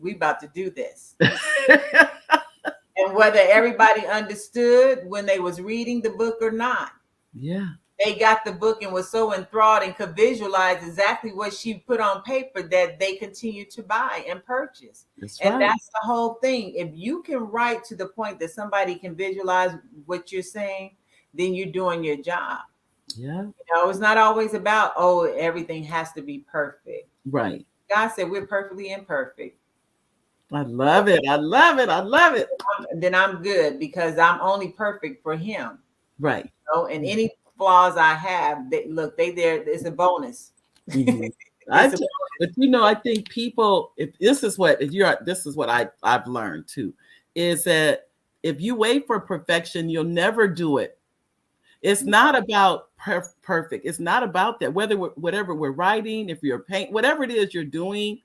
we about to do this. And whether everybody understood when they was reading the book or not. Yeah. They got the book and was so enthralled and could visualize exactly what she put on paper that they continued to buy and purchase. That's the whole thing. If you can write to the point that somebody can visualize what you're saying, then you're doing your job. Yeah. You know, it's not always about, oh, everything has to be perfect. Right. God said we're perfectly imperfect. I love it. I love it. I love it. Then I'm good because I'm only perfect for him. Right. You know, and any flaws I have, they there. It's a bonus. Mm-hmm. But you know, I think people, this is what I've learned too, is that if you wait for perfection, you'll never do it. It's not about perfect. It's not about that. Whatever we're writing, if you're painting, whatever it is you're doing,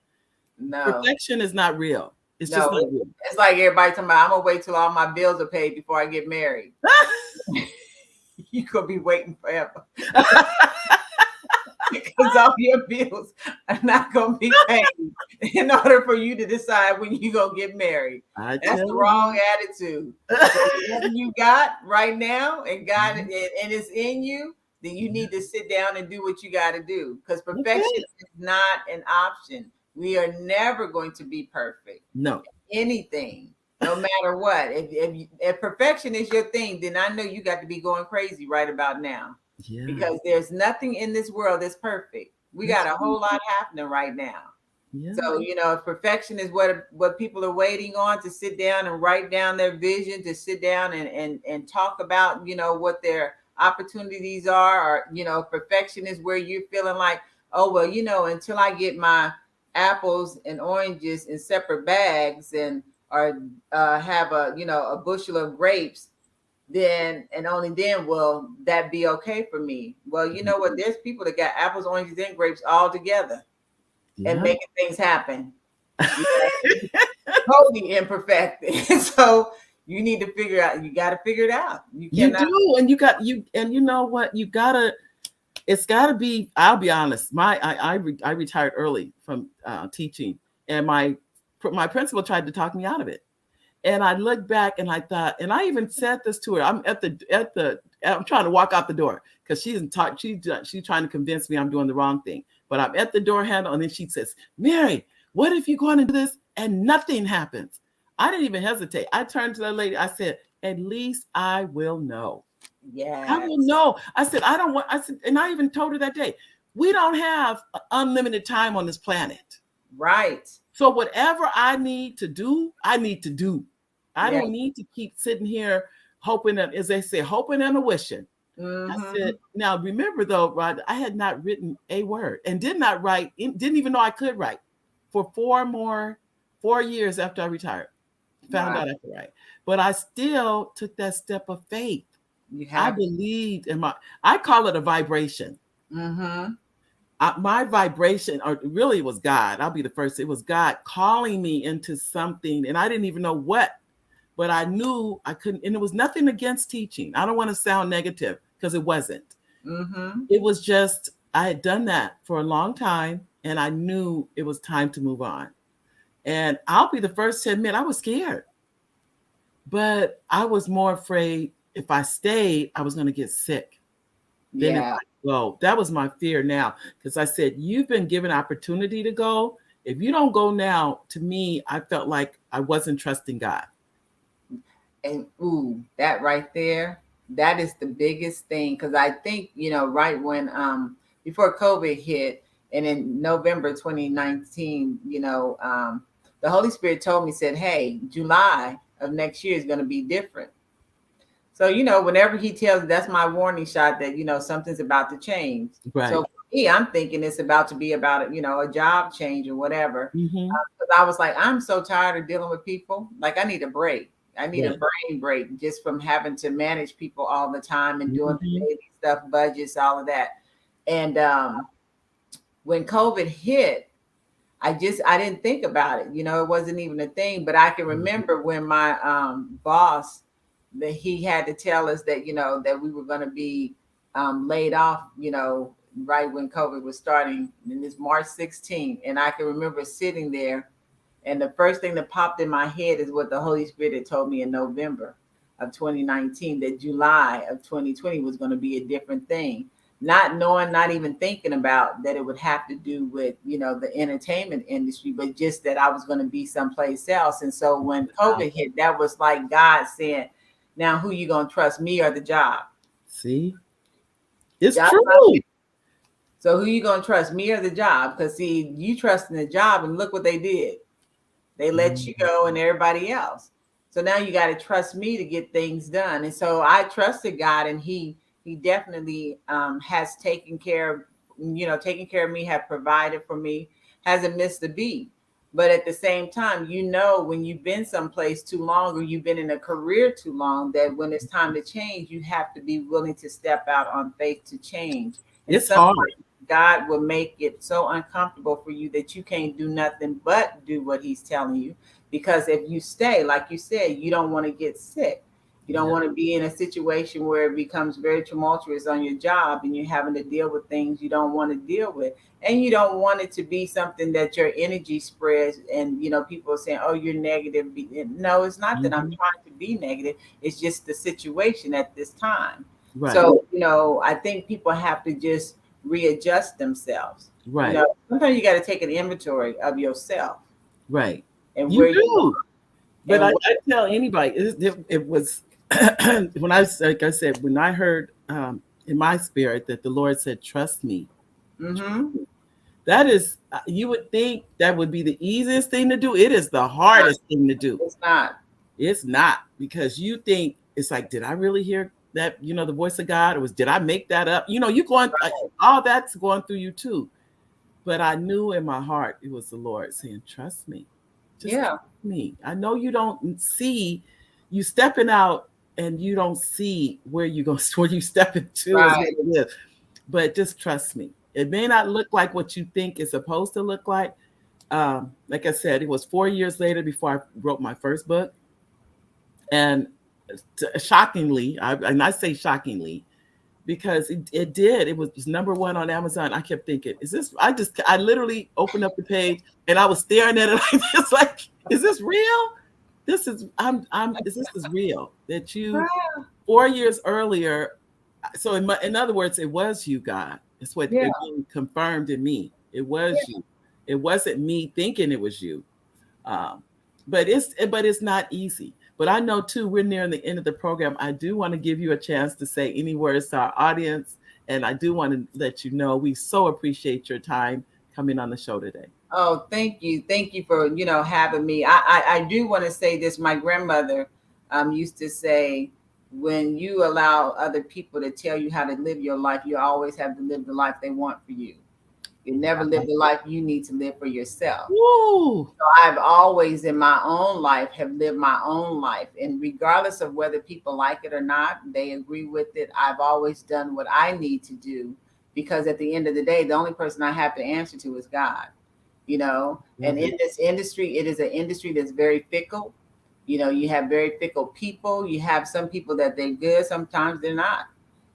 perfection is not real. It's just not real. It's like everybody talking about, I'm gonna wait till all my bills are paid before I get married. You're gonna be waiting forever. Because all your bills are not gonna be paid in order for you to decide when you're gonna get married. That's the wrong attitude. So whatever you got right now and God and it's in you, then you need to sit down and do what you got to do. Because perfection is not an option. We are never going to be perfect. No. Anything. No matter what. If perfection is your thing, then I know you got to be going crazy right about now. Yeah. Because there's nothing in this world that's perfect. We got a whole lot happening right now. Yeah. So, you know, if perfection is what people are waiting on, to sit down and write down their vision, to sit down and talk about, you know, what their opportunities are, or, you know, perfection is where you're feeling like, oh, well, you know, until I get my apples and oranges in separate bags or have a bushel of grapes, then and only then will that be okay for me. Well, you know what? There's people that got apples, oranges, and grapes all together and making things happen. Totally imperfect. So you need to figure out. You got to figure it out. You do, and you know what? It's got to be. I'll be honest. I retired early from teaching, and my principal tried to talk me out of it. And I looked back and I thought, and I even said this to her. I'm I'm trying to walk out the door because she's trying to convince me I'm doing the wrong thing. But I'm at the door handle, and then she says, "Mary, what if you go on and do this and nothing happens?" I didn't even hesitate. I turned to the lady. I said, "At least I will know." Yeah, I will know. I said, and I even told her that day, we don't have unlimited time on this planet. Right. So whatever I need to do, I need to do. I don't need to keep sitting here hoping, as they say, hoping and a wishing. Mm-hmm. I said, now remember though, Rhonda, I had not written a word and didn't even know I could write for 4 years after I retired. Found out I could write. But I still took that step of faith. I believed in I call it a vibration. Mm-hmm. my vibration, or really it was God. I'll be the first. It was God calling me into something, and I didn't even know what, but I knew I couldn't. And it was nothing against teaching. I don't want to sound negative because it wasn't. Mm-hmm. It was just I had done that for a long time, and I knew it was time to move on. And I'll be the first to admit I was scared, but I was more afraid if I stayed, I was going to get sick. Then if Yeah. I go, that was my fear now. Because I said, you've been given opportunity to go. If you don't go now, to me, I felt like I wasn't trusting God. And ooh, that right there, that is the biggest thing. Cause I think, right when before COVID hit and in November 2019, the Holy Spirit told me, said, hey, July of next year is gonna be different. So, whenever he tells, that's my warning shot that, something's about to change. Right. So for me, I'm thinking it's about to be about, a job change or whatever. Mm-hmm. Because I was like, I'm so tired of dealing with people. Like, I need a break. I need a Right. brain break just from having to manage people all the time and doing the Mm-hmm. daily stuff, budgets, all of that. And when COVID hit, I didn't think about it. It wasn't even a thing. But I can remember when my boss, that he had to tell us that, that we were going to be laid off, right when COVID was starting, and it's March 16th. And I can remember sitting there, and the first thing that popped in my head is what the Holy Spirit had told me in November of 2019, that July of 2020 was going to be a different thing. Not knowing, not even thinking about that it would have to do with, the entertainment industry, but just that I was going to be someplace else. And so when COVID hit, that was like God saying, now who you going to trust, me or the job? See, it's That's true. So who you going to trust, me or the job? Because see, you trust in the job, and look what they did. They let you go and everybody else. So now you got to trust me to get things done. And so I trusted God, and he definitely has taken care of me, have provided for me, hasn't missed a beat. But at the same time, when you've been someplace too long, or you've been in a career too long, that when it's time to change, you have to be willing to step out on faith to change. And It's hard. God will make it so uncomfortable for you that you can't do nothing but do what he's telling you. Because if you stay, like you said, you don't want to get sick. You don't want to be in a situation where it becomes very tumultuous on your job and you're having to deal with things you don't want to deal with. And you don't want it to be something that your energy spreads and, people are saying, oh, you're negative. No, it's not that I'm trying to be negative. It's just the situation at this time. Right. So, I think people have to just readjust themselves. Right. Sometimes you got to take an inventory of yourself. Right. And You where do. But and I tell anybody, it was when like I said, when I heard in my spirit that the Lord said, trust me. mm-hmm. That is, you would think that would be the easiest thing to do. It is the hardest thing to do. It's not. It's not, because you think it's like, did I really hear that, the voice of God, or did I make that up? You going, all that's going through you too. But I knew in my heart, it was the Lord saying, trust me. Just trust me. I know you don't see, you stepping out and you don't see where you go, where you step into is what it is. But just trust me. It may not look like what you think it's supposed to look like. Like I said, it was 4 years later before I wrote my first book. And shockingly, and I say shockingly, because it did. It was number one on Amazon. I kept thinking, is this, I literally opened up the page and I was staring at it like this, like, is this real? This is, this is real that you, 4 years earlier. So in other words, it was you, God. It's what it confirmed in me. It was you. It wasn't me thinking it was you. But it's not easy. But I know too, we're nearing the end of the program. I do want to give you a chance to say any words to our audience. And I do want to let you know, we so appreciate your time coming on the show today. Oh, thank you. Thank you for, having me. I do want to say this. My grandmother used to say, when you allow other people to tell you how to live your life, you always have to live the life they want for you. You never live the life you need to live for yourself. Woo. So I've always in my own life have lived my own life. And regardless of whether people like it or not, they agree with it. I've always done what I need to do because at the end of the day, the only person I have to answer to is God. And in this industry, it is an industry that's very fickle. You have very fickle people. You have some people that they're good, sometimes they're not.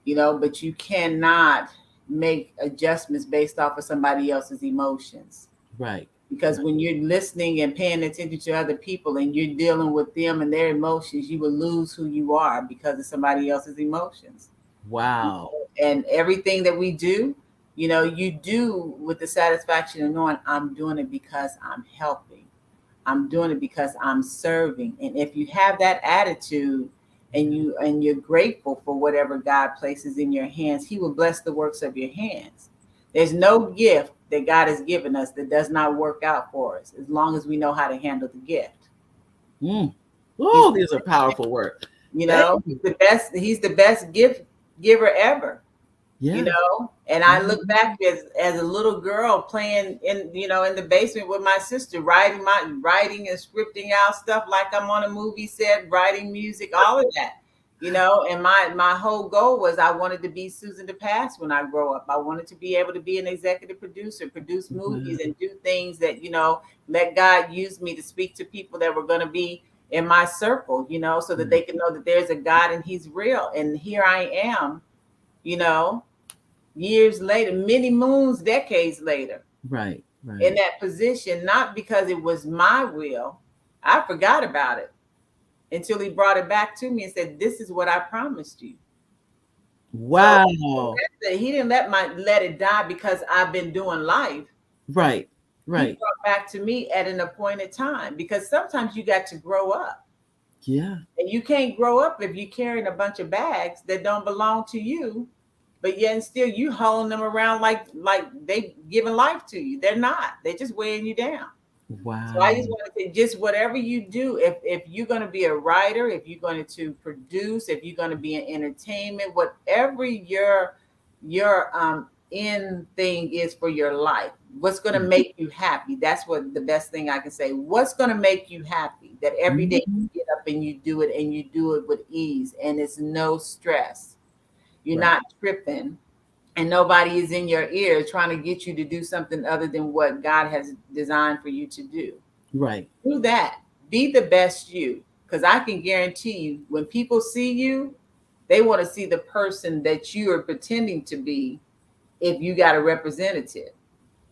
But you cannot make adjustments based off of somebody else's emotions. Right. Because when you're listening and paying attention to other people and you're dealing with them and their emotions, you will lose who you are because of somebody else's emotions. Wow. And everything that we do, you do with the satisfaction of knowing I'm doing it because I'm helping. I'm doing it because I'm serving. And if you have that attitude and you're grateful for whatever God places in your hands, he will bless the works of your hands. There's no gift that God has given us that does not work out for us as long as we know how to handle the gift. Oh, these are powerful words. He's the best gift giver ever. Yeah. And I look back as a little girl playing in the basement with my sister, writing and scripting out stuff like I'm on a movie set, writing music, all of that. And my whole goal was I wanted to be Susan DePass when I grow up. I wanted to be able to be an executive producer, produce movies and do things that, let God use me to speak to people that were going to be in my circle, so that they can know that there's a God and he's real. And here I am, years later, many moons, decades later, right, in that position, not because it was my will. I forgot about it until he brought it back to me and said, this is what I promised you. Wow. So he didn't let it die because I've been doing life. Right. He brought back to me at an appointed time, because sometimes you got to grow up. Yeah. And you can't grow up if you're carrying a bunch of bags that don't belong to you, but yet and still you hauling them around like they giving life to you. They're not. They're just weighing you down. Wow. So I just want to say, just whatever you do, if you're going to be a writer, if you're going to produce, if you're going to be in entertainment, whatever your end thing is for your life, what's going to make you happy? That's what the best thing I can say. What's going to make you happy? That every day you get up and you do it, and you do it with ease, and it's no stress. You're not tripping, and nobody is in your ear trying to get you to do something other than what God has designed for you to do. Right. Do that. Be the best you. Because I can guarantee you, when people see you, they want to see the person that you are pretending to be if you got a representative.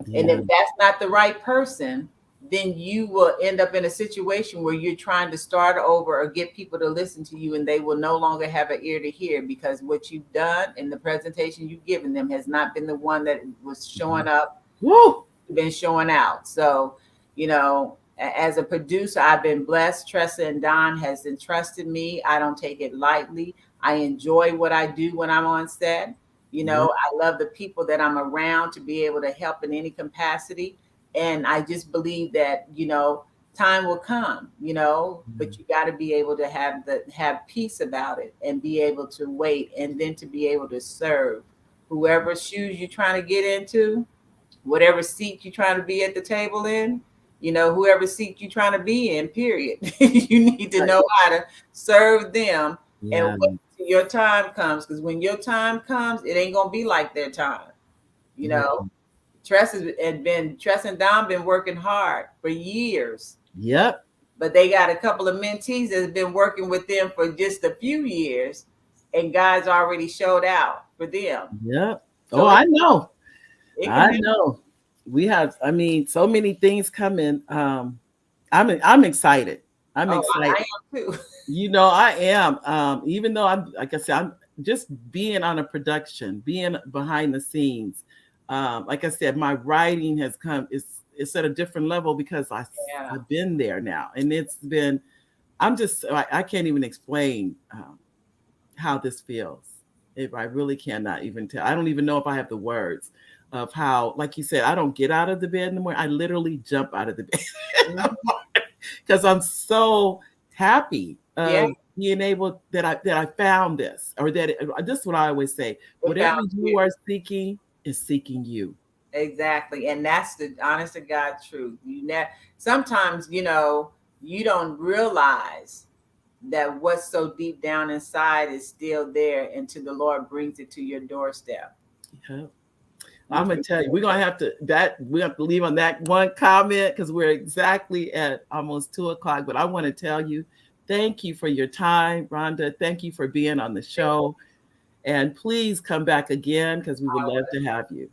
Yeah. And if that's not the right person, then you will end up in a situation where you're trying to start over or get people to listen to you, and they will no longer have an ear to hear, because what you've done and the presentation you've given them has not been the one that was showing up, been showing out. So, as a producer, I've been blessed. Tressa and Don has entrusted me. I don't take it lightly. I enjoy what I do when I'm on set. I love the people that I'm around to be able to help in any capacity. And I just believe that, time will come, but you got to be able to have peace about it and be able to wait, and then to be able to serve whoever shoes you're trying to get into, whatever seat you're trying to be at the table in, whoever seat you're trying to be in, period. You need to know how to serve them and wait till your time comes. Because when your time comes, it ain't going to be like their time, Tressa and Don been working hard for years. Yep. But they got a couple of mentees that's been working with them for just a few years, and God's already showed out for them. Yep. So I know. I know. We have, so many things coming. I'm excited. I'm excited. I am too. I am. Even though I'm, like I said, I'm just being on a production, being behind the scenes. Like I said, my writing has come, it's at a different level because I've been there now. And it's been, I can't even explain how this feels. I really cannot even tell. I don't even know if I have the words of how, like you said, I don't get out of the bed in the morning. I literally jump out of the bed because I'm so happy being able that I found this, or that this is what I always say. Whatever you are seeking is seeking you. Exactly. And that's the honest to God truth. Sometimes, you don't realize that what's so deep down inside is still there until the Lord brings it to your doorstep. Yeah. I'm gonna tell you, we have to leave on that one comment because we're exactly at almost 2:00. But I want to tell you, thank you for your time, Rhonda. Thank you for being on the show. And please come back again because we would love to have you.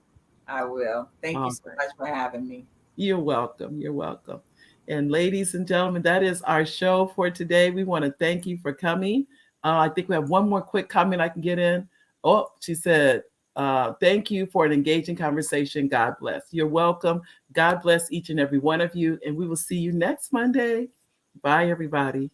I will. Thank you All so right. much for having me. You're welcome. You're welcome. And ladies and gentlemen, that is our show for today. We want to thank you for coming. I think we have one more quick comment I can get in. Oh, she said, thank you for an engaging conversation. God bless. You're welcome. God bless each and every one of you. And we will see you next Monday. Bye, everybody.